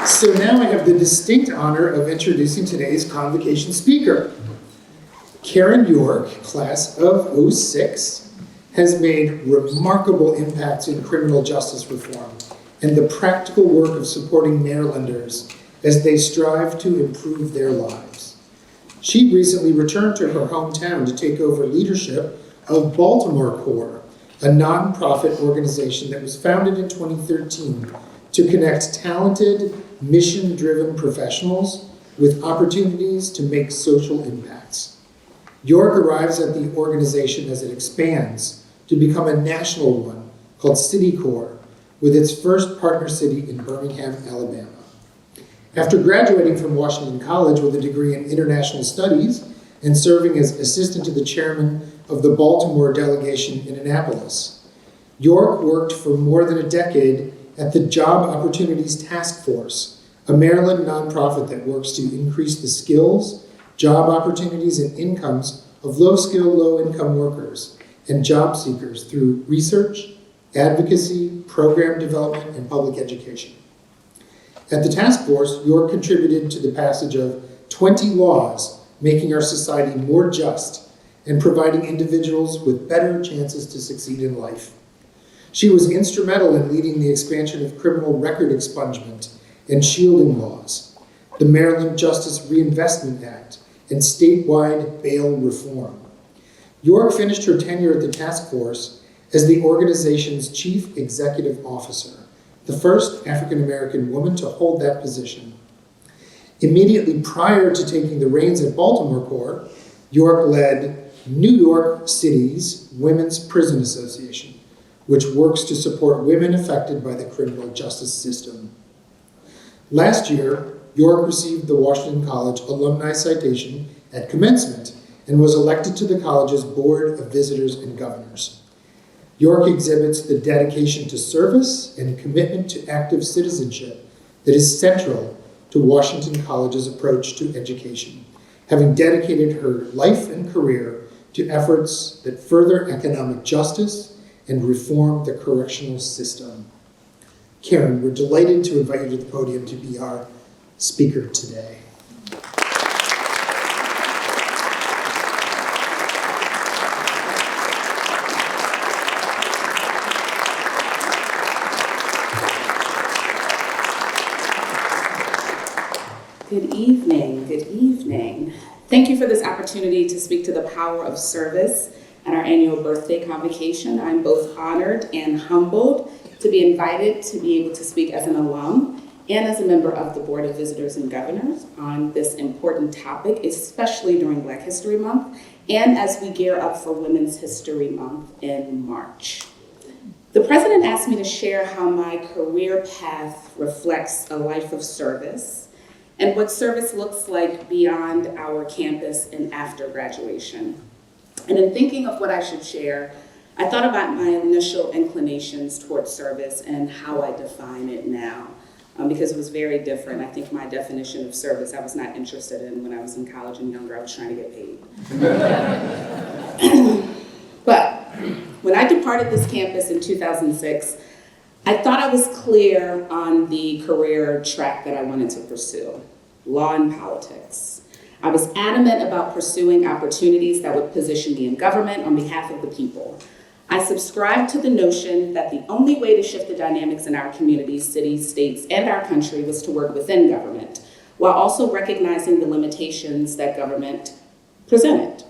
So now I have the distinct honor of introducing today's Convocation speaker. Caryn York, class of '06, has made remarkable impacts in criminal justice reform and the practical work of supporting Marylanders as they strive to improve their lives. She recently returned to her hometown to take over leadership of Baltimore Corps, a nonprofit organization that was founded in 2013 to connect talented, mission-driven professionals with opportunities to make social impacts. York arrives at the organization as it expands to become a national one called City Corps, with its first partner city in Birmingham, Alabama. After graduating from Washington College with a degree in international studies and serving as assistant to the chairman of the Baltimore delegation in Annapolis, York worked for more than a decade at the Job Opportunities Task Force, a Maryland nonprofit that works to increase the skills, job opportunities, and incomes of low-skilled, low-income workers and job seekers through research, advocacy, program development, and public education. At the task force, York contributed to the passage of 20 laws making our society more just and providing individuals with better chances to succeed in life. She was instrumental in leading the expansion of criminal record expungement and shielding laws, the Maryland Justice Reinvestment Act, and statewide bail reform. York finished her tenure at the task force as the organization's chief executive officer, the first African-American woman to hold that position. Immediately prior to taking the reins at Baltimore Corps, York led New York City's Women's Prison Association, which works to support women affected by the criminal justice system. Last year, York received the Washington College Alumni Citation at commencement and was elected to the college's Board of Visitors and Governors. York exhibits the dedication to service and commitment to active citizenship that is central to Washington College's approach to education, having dedicated her life and career to efforts that further economic justice and reform the correctional system. Caryn, we're delighted to invite you to the podium to be our speaker today. Good evening, good evening. Thank you for this opportunity to speak to the power of service at our annual birthday convocation. I'm both honored and humbled to be invited to be able to speak as an alum and as a member of the Board of Visitors and Governors on this important topic, especially during Black History Month and as we gear up for Women's History Month in March. The president asked me to share how my career path reflects a life of service and what service looks like beyond our campus and after graduation. And in thinking of what I should share, I thought about my initial inclinations towards service and how I define it now, because it was very different. I think my definition of service I was not interested in when I was in college and younger. I was trying to get paid. But when I departed this campus in 2006, I thought I was clear on the career track that I wanted to pursue, law and politics. I was adamant about pursuing opportunities that would position me in government on behalf of the people. I subscribed to the notion that the only way to shift the dynamics in our communities, cities, states, and our country was to work within government, while also recognizing the limitations that government presented.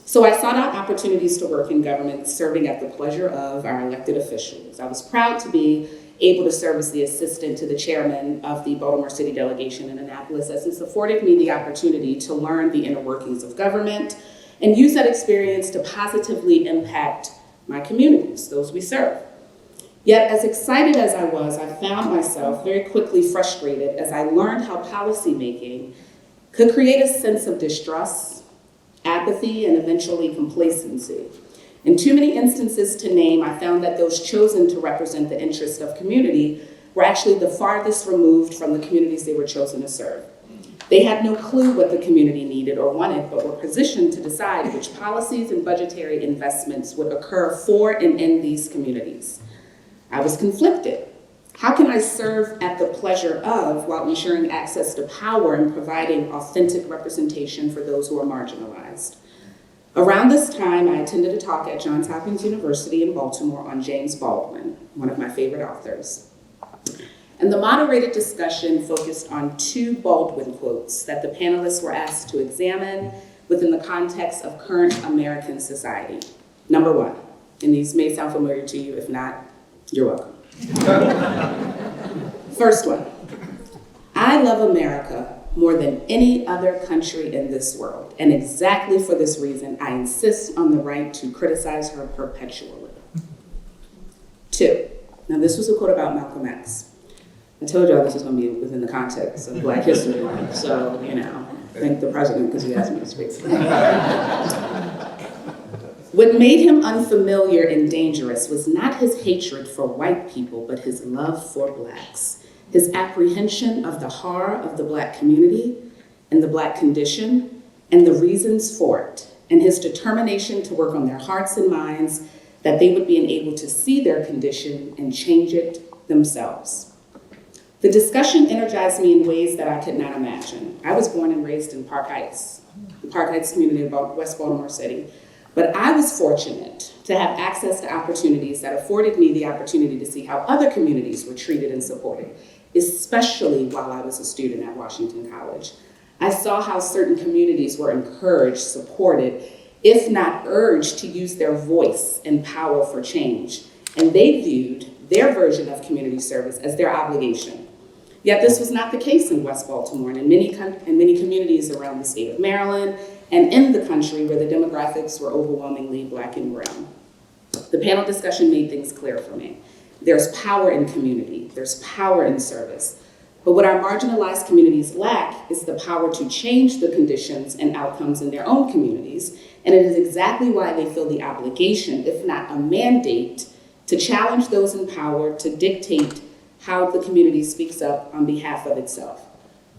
So I sought out opportunities to work in government, serving at the pleasure of our elected officials. I was proud to be able to serve as the assistant to the chairman of the Baltimore City delegation in Annapolis, as this afforded me the opportunity to learn the inner workings of government and use that experience to positively impact my communities, those we serve. Yet, as excited as I was, I found myself very quickly frustrated as I learned how policymaking could create a sense of distrust, apathy, and eventually complacency. In too many instances to name, I found that those chosen to represent the interests of community were actually the farthest removed from the communities they were chosen to serve. They had no clue what the community needed or wanted, but were positioned to decide which policies and budgetary investments would occur for and in these communities. I was conflicted. How can I serve at the pleasure of while ensuring access to power and providing authentic representation for those who are marginalized? Around this time, I attended a talk at Johns Hopkins University in Baltimore on James Baldwin, one of my favorite authors. And the moderated discussion focused on 2 Baldwin quotes that the panelists were asked to examine within the context of current American society. Number 1, and these may sound familiar to you, if not, you're welcome. First one, I love America more than any other country in this world, and exactly for this reason, I insist on the right to criticize her perpetually. 2, now this was a quote about Malcolm X. I told y'all this was going to be within the context of Black History Month, so, thank the president because he asked me to speak. What made him unfamiliar and dangerous was not his hatred for white people, but his love for Blacks, his apprehension of the horror of the Black community and the Black condition and the reasons for it, and his determination to work on their hearts and minds that they would be able to see their condition and change it themselves. The discussion energized me in ways that I could not imagine. I was born and raised in Park Heights, the Park Heights community in West Baltimore City. But I was fortunate to have access to opportunities that afforded me the opportunity to see how other communities were treated and supported, especially while I was a student at Washington College. I saw how certain communities were encouraged, supported, if not urged to use their voice and power for change. And they viewed their version of community service as their obligation. Yet this was not the case in West Baltimore and in many communities around the state of Maryland and in the country where the demographics were overwhelmingly Black and brown. The panel discussion made things clear for me. There's power in community, there's power in service. But what our marginalized communities lack is the power to change the conditions and outcomes in their own communities. And it is exactly why they feel the obligation, if not a mandate, to challenge those in power to dictate how the community speaks up on behalf of itself.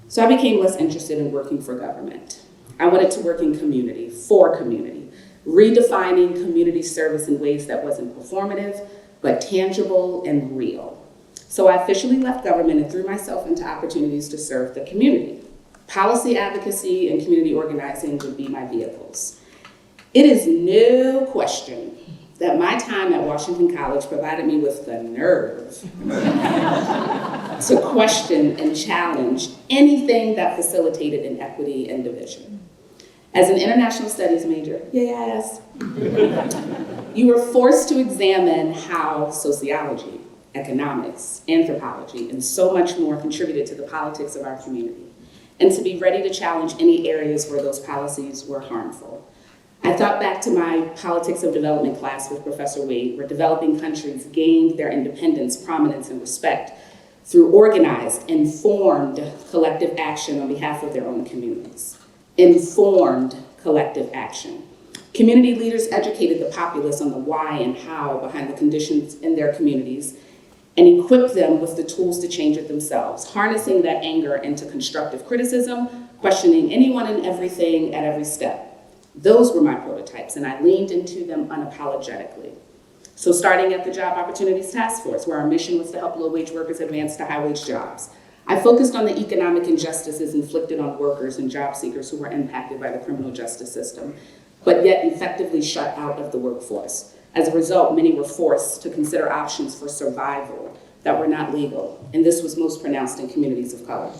So I became less interested in working for government. I wanted to work in community, for community, redefining community service in ways that wasn't performative, but tangible and real. So I officially left government and threw myself into opportunities to serve the community. Policy advocacy and community organizing would be my vehicles. It is no question that my time at Washington College provided me with the nerve to question and challenge anything that facilitated inequity and division. As an international studies major, yes, you were forced to examine how sociology, economics, anthropology, and so much more contributed to the politics of our community, and to be ready to challenge any areas where those policies were harmful. I thought back to my politics of development class with Professor Wade, where developing countries gained their independence, prominence, and respect through organized, informed collective action on behalf of their own communities. Informed collective action. Community leaders educated the populace on the why and how behind the conditions in their communities and equipped them with the tools to change it themselves, harnessing that anger into constructive criticism, questioning anyone and everything at every step. Those were my prototypes, and I leaned into them unapologetically. So starting at the Job Opportunities Task Force, where our mission was to help low-wage workers advance to high-wage jobs, I focused on the economic injustices inflicted on workers and job seekers who were impacted by the criminal justice system, but yet effectively shut out of the workforce. As a result, many were forced to consider options for survival that were not legal, and this was most pronounced in communities of color.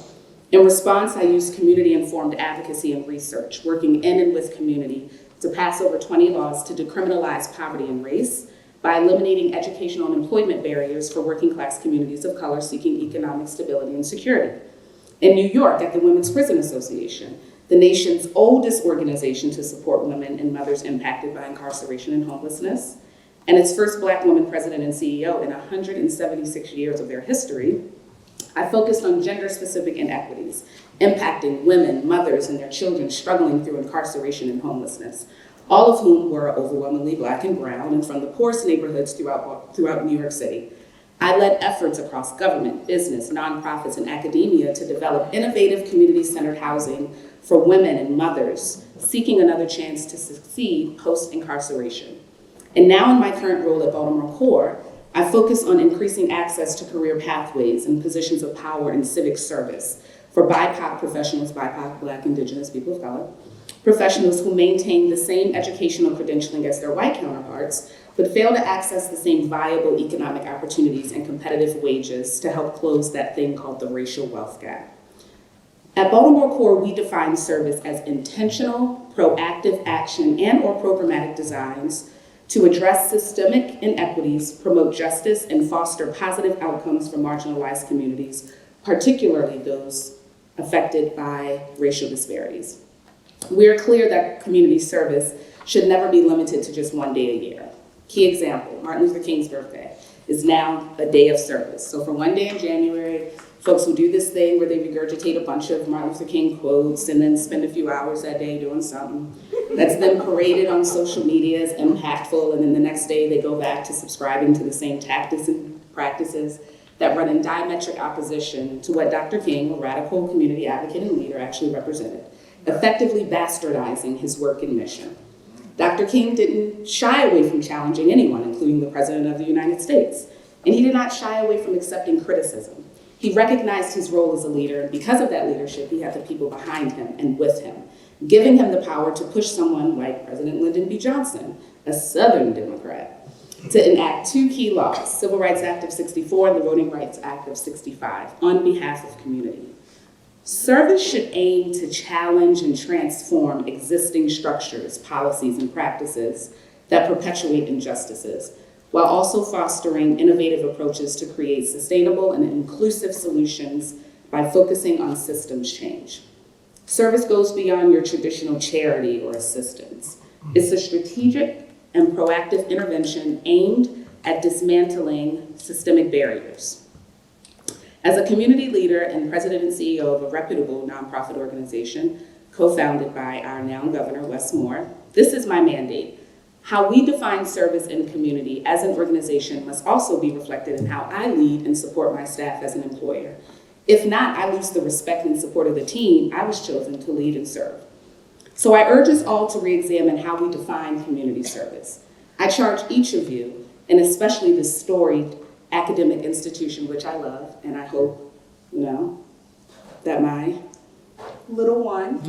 In response, I used community-informed advocacy and research, working in and with community to pass over 20 laws to decriminalize poverty and race by eliminating educational and employment barriers for working-class communities of color seeking economic stability and security. In New York, at the Women's Prison Association, the nation's oldest organization to support women and mothers impacted by incarceration and homelessness, and its first Black woman president and CEO in 176 years of their history, I focused on gender-specific inequities, impacting women, mothers, and their children struggling through incarceration and homelessness, all of whom were overwhelmingly Black and brown and from the poorest neighborhoods throughout New York City. I led efforts across government, business, nonprofits, and academia to develop innovative community-centered housing for women and mothers seeking another chance to succeed post-incarceration. And now in my current role at Baltimore Core, I focus on increasing access to career pathways and positions of power in civic service for BIPOC professionals, BIPOC, Black, Indigenous, people of color, professionals who maintain the same educational credentialing as their white counterparts, but fail to access the same viable economic opportunities and competitive wages to help close that thing called the racial wealth gap. At Baltimore Core, we define service as intentional, proactive action and/or programmatic designs to address systemic inequities, promote justice, and foster positive outcomes for marginalized communities, particularly those affected by racial disparities. We are clear that community service should never be limited to just one day a year. Key example, Martin Luther King's birthday is now a day of service. So for one day in January, folks will do this thing where they regurgitate a bunch of Martin Luther King quotes and then spend a few hours that day doing something. That's then paraded on social media as impactful, and then the next day they go back to subscribing to the same tactics and practices that run in diametric opposition to what Dr. King, a radical community advocate and leader, actually represented, effectively bastardizing his work and mission. Dr. King didn't shy away from challenging anyone, including the President of the United States, and he did not shy away from accepting criticism. He recognized his role as a leader, and because of that leadership, he had the people behind him and with him, giving him the power to push someone like President Lyndon B. Johnson, a Southern Democrat, to enact two key laws, Civil Rights Act of '64 and the Voting Rights Act of '65, on behalf of community. Service should aim to challenge and transform existing structures, policies, and practices that perpetuate injustices, while also fostering innovative approaches to create sustainable and inclusive solutions by focusing on systems change. Service goes beyond your traditional charity or assistance. It's a strategic and proactive intervention aimed at dismantling systemic barriers. As a community leader and president and CEO of a reputable nonprofit organization, co-founded by our now governor, Wes Moore, this is my mandate. How we define service in community as an organization must also be reflected in how I lead and support my staff as an employer. If not, I lose the respect and support of the team I was chosen to lead and serve. So I urge us all to re-examine how we define community service. I charge each of you, and especially this storied academic institution, which I love, and I hope, that my little one,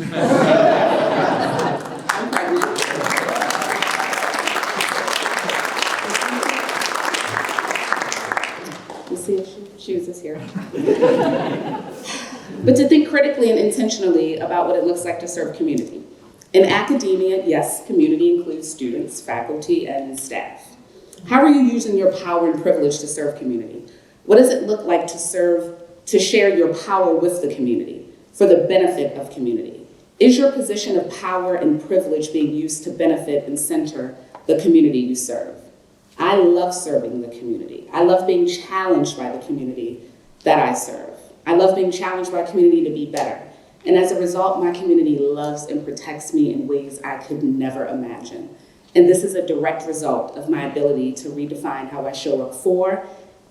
I'm pregnant. You see if she chooses here. But to think critically and intentionally about what it looks like to serve community. In academia, yes, community includes students, faculty, and staff. How are you using your power and privilege to serve community? What does it look like to share your power with the community for the benefit of community? Is your position of power and privilege being used to benefit and center the community you serve? I love serving the community. I love being challenged by the community that I serve. I love being challenged by a community to be better. And as a result, my community loves and protects me in ways I could never imagine. And this is a direct result of my ability to redefine how I show up for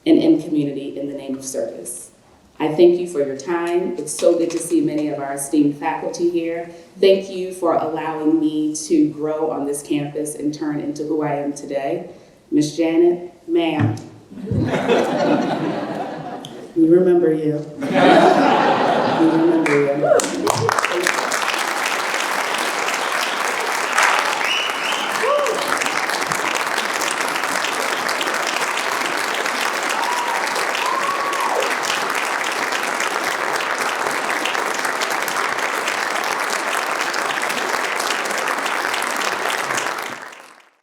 and in community in the name of service. I thank you for your time. It's so good to see many of our esteemed faculty here. Thank you for allowing me to grow on this campus and turn into who I am today. Miss Janet, ma'am. We remember you. We remember you.